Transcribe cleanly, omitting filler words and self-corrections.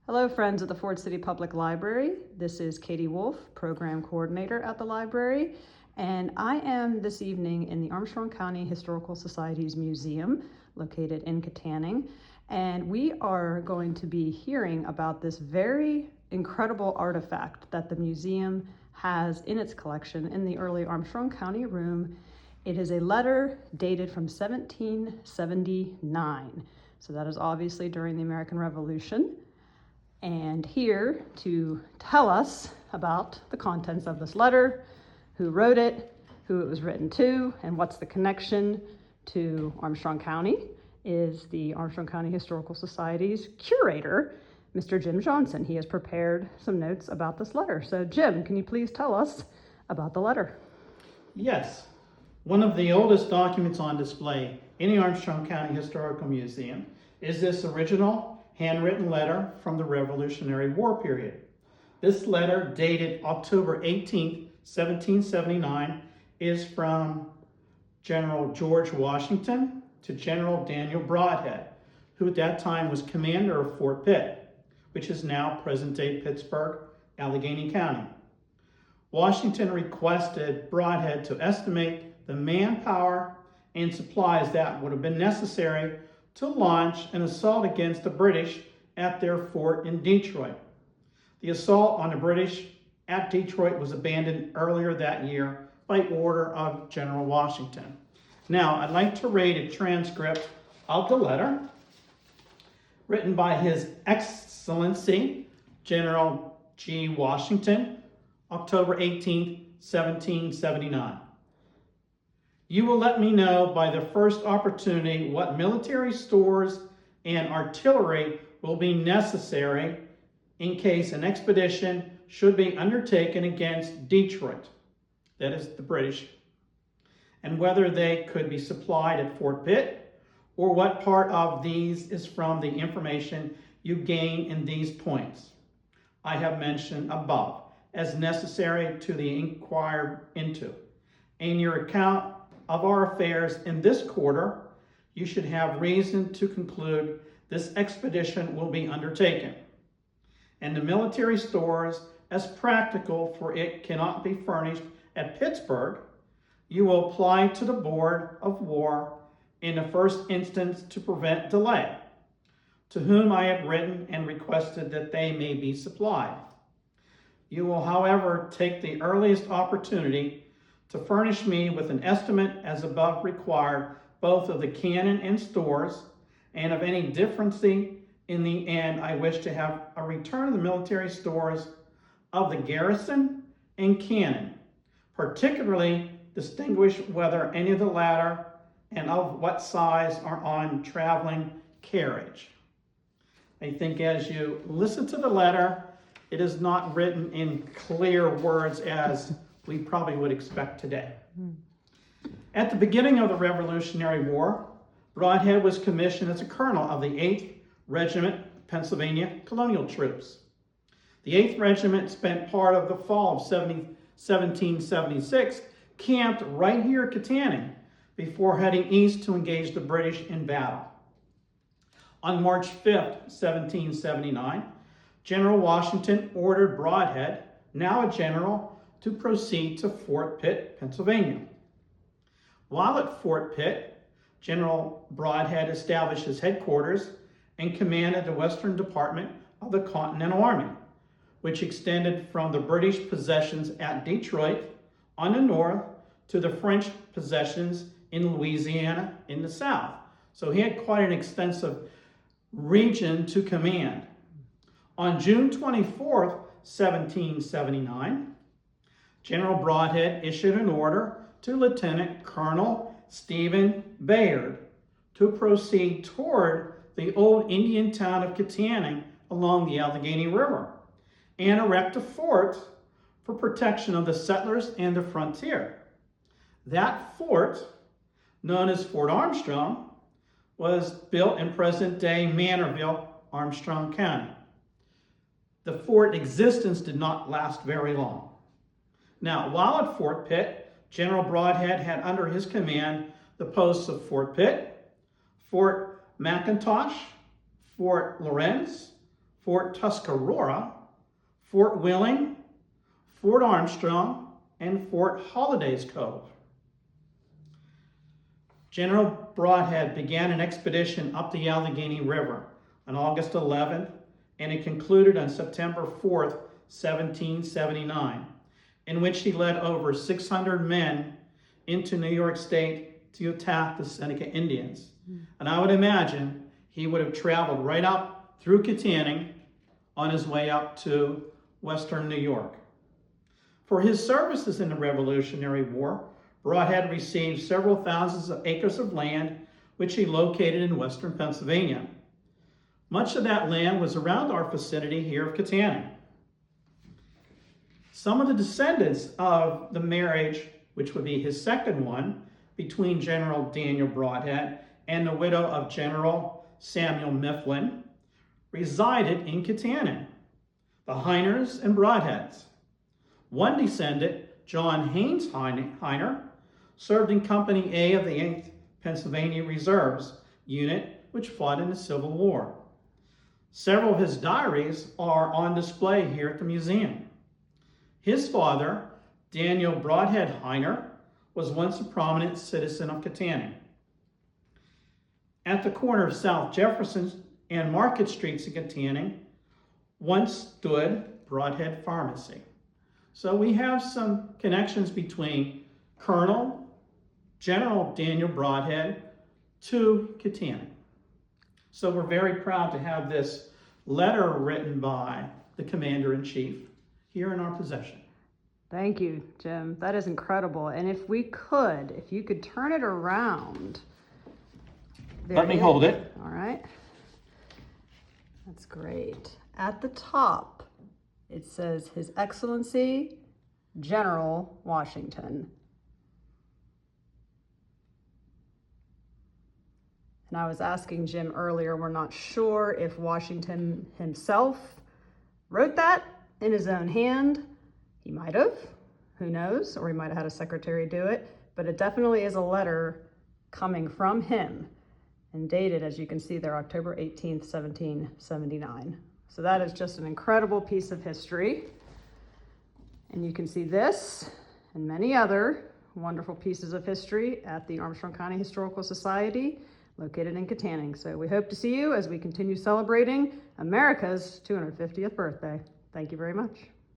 Hello, friends of the Ford City Public Library. This is Katie Wolf, Program Coordinator at the library, and I am this evening in the Armstrong County Historical Society's museum located in Katanning, and we are going to be hearing about this very incredible artifact that the museum has in its collection in the early Armstrong County room. It is a letter dated from 1779, so that is obviously during the American Revolution. And here to tell us about the contents of this letter, who wrote it, who it was written to, and what's the connection to Armstrong County is the Armstrong County Historical Society's curator, Mr. Jim Johnson. He has prepared some notes about this letter. So Jim, can you please tell us about the letter? Yes. One of the oldest documents on display in the Armstrong County Historical Museum is this original handwritten letter from the Revolutionary War period. This letter, dated October 18, 1779, is from General George Washington to General Daniel Brodhead, who at that time was commander of Fort Pitt, which is now present-day Pittsburgh, Allegheny County. Washington requested Brodhead to estimate the manpower and supplies that would have been necessary to launch an assault against the British at their fort in Detroit. The assault on the British at Detroit was abandoned earlier that year by order of General Washington. Now, I'd like to read a transcript of the letter written by His Excellency General G. Washington, October 18, 1779. You will let me know by the first opportunity what military stores and artillery will be necessary in case an expedition should be undertaken against Detroit, that is the British, and whether they could be supplied at Fort Pitt, or what part of these is from the information you gain in these points I have mentioned above as necessary to the inquiry into. In your account of our affairs in this quarter, you should have reason to conclude this expedition will be undertaken, and the military stores, as practical for it cannot be furnished at Pittsburgh, you will apply to the Board of War in the first instance to prevent delay, to whom I have written and requested that they may be supplied. You will, however, take the earliest opportunity to furnish me with an estimate as above required, both of the cannon and stores, and of any difference in the end I wish to have a return of the military stores of the garrison and cannon, particularly distinguish whether any of the latter and of what size are on traveling carriage. I think as you listen to the letter, it is not written in clear words as we probably would expect today. At the beginning of the Revolutionary War, Brodhead was commissioned as a colonel of the 8th Regiment Pennsylvania Colonial Troops. The 8th Regiment spent part of the fall of 1776 camped right here at Katanning before heading east to engage the British in battle. On March 5th, 1779, General Washington ordered Brodhead, now a general, to proceed to Fort Pitt, Pennsylvania. While at Fort Pitt, General Brodhead established his headquarters and commanded the Western Department of the Continental Army, which extended from the British possessions at Detroit on the north to the French possessions in Louisiana in the south. So he had quite an extensive region to command. On June 24th, 1779, General Brodhead issued an order to Lieutenant Colonel Stephen Bayard to proceed toward the old Indian town of Katanning along the Allegheny River and erect a fort for protection of the settlers and the frontier. That fort, known as Fort Armstrong, was built in present-day Manorville, Armstrong County. The fort existence did not last very long. Now, while at Fort Pitt, General Brodhead had under his command the posts of Fort Pitt, Fort McIntosh, Fort Lorenz, Fort Tuscarora, Fort Willing, Fort Armstrong, and Fort Hollidays Cove. General Brodhead began an expedition up the Allegheny River on August 11th, and it concluded on September 4th, 1779, in which he led over 600 men into New York State to attack the Seneca Indians. And I would imagine he would have traveled right up through Kittanning on his way up to western New York. For his services in the Revolutionary War, Brodhead received several thousands of acres of land, which he located in western Pennsylvania. Much of that land was around our vicinity here of Kittanning. Some of the descendants of the marriage, which would be his second one, between General Daniel Brodhead and the widow of General Samuel Mifflin, resided in Kittanning, the Heiners and Brodheads. One descendant, John Haynes Heiner, served in Company A of the 8th Pennsylvania Reserves Unit, which fought in the Civil War. Several of his diaries are on display here at the museum. His father, Daniel Brodhead Heiner, was once a prominent citizen of Kittanning. At the corner of South Jefferson and Market Streets in Kittanning once stood Brodhead Pharmacy. So we have some connections between General Daniel Brodhead to Kittanning. So we're very proud to have this letter written by the Commander-in-Chief here in our possession. Thank you, Jim. That is incredible. And if you could turn it around. Let me hold it. All right. That's great. At the top, it says His Excellency General Washington. And I was asking Jim earlier, we're not sure if Washington himself wrote that in his own hand. He might have, who knows, or he might have had a secretary do it, but it definitely is a letter coming from him and dated, as you can see there, October 18th, 1779. So that is just an incredible piece of history. And you can see this and many other wonderful pieces of history at the Armstrong County Historical Society, located in Kittanning. So we hope to see you as we continue celebrating America's 250th birthday. Thank you very much.